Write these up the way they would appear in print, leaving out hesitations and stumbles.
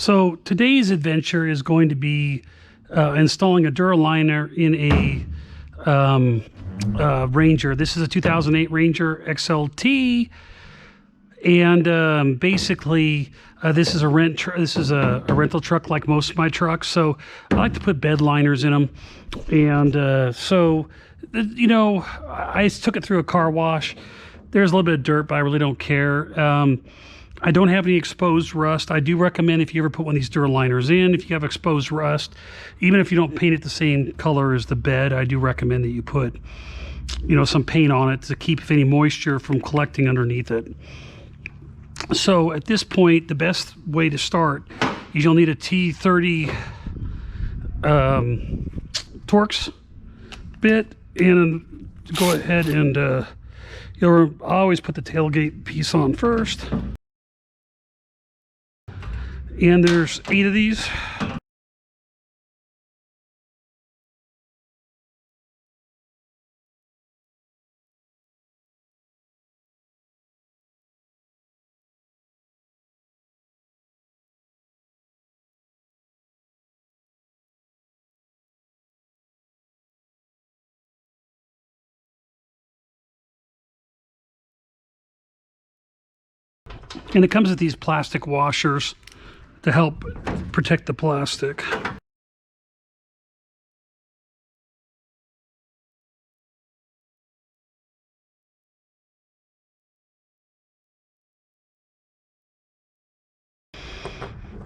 So today's adventure is going to be installing a Duraliner in a Ranger. This is a 2008 Ranger XLT, and basically this is a rental truck like most of my trucks. So I like to put bedliners in them, and so you know, I took it through a car wash. There's a little bit of dirt, but I really don't care. I don't have any exposed rust. I do recommend, if you ever put one of these Duraliners in, if you have exposed rust, even if you don't paint it the same color as the bed, I do recommend that you put, you know, some paint on it to keep any moisture from collecting underneath it. So at this point, the best way to start is you'll need a T30 Torx bit, and go ahead and you'll always put the tailgate piece on first. And there's 8 of these. And it comes with these plastic washers to help protect the plastic.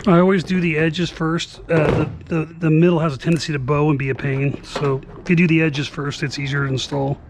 I always do the edges first. The middle has a tendency to bow and be a pain. So if you do the edges first, it's easier to install.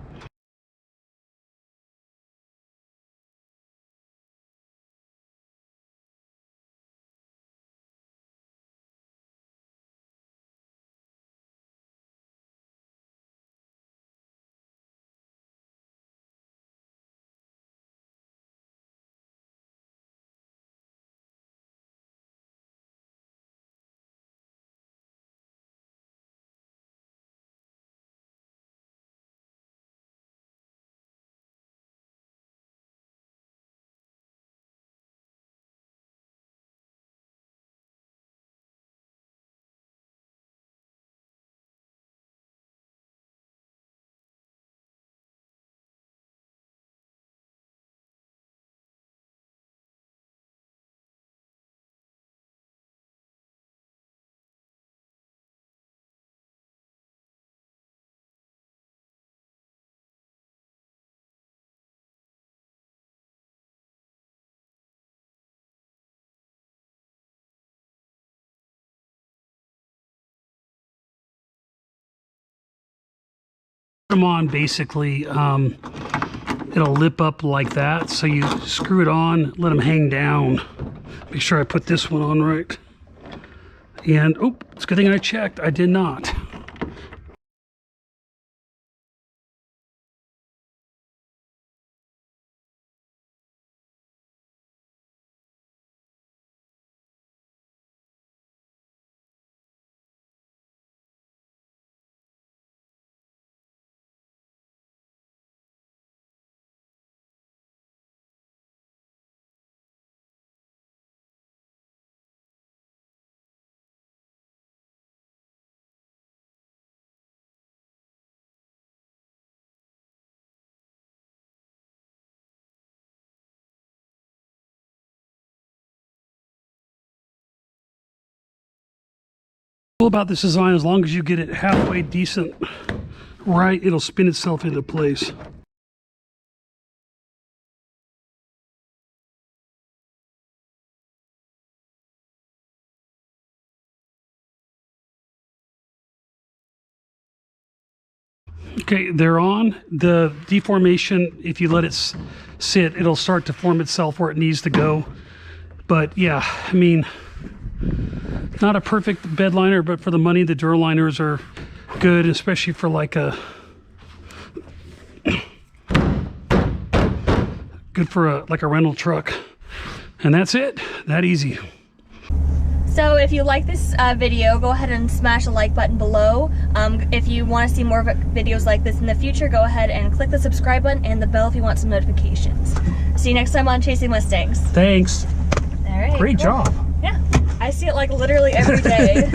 Them on, basically it'll lip up like that, so you screw it on, let them hang down. Make sure I put this one on right, and oh, it's a good thing I checked. I did not. Cool about this design, as long as you get it halfway decent right, it'll spin itself into place. Okay, they're on. The deformation, if you let it sit, it'll start to form itself where it needs to go. But yeah, I mean, not a perfect bed liner, but for the money, the Duraliners are good, especially for like a like a rental truck. And that's it, that easy. So if you like this video, go ahead and smash the like button below. If you want to see more videos like this in the future, go ahead and click the subscribe button and the bell if you want some notifications. See you next time on Chasing Mustangs. Thanks. All right. Great job. Yeah. I see it like literally every day.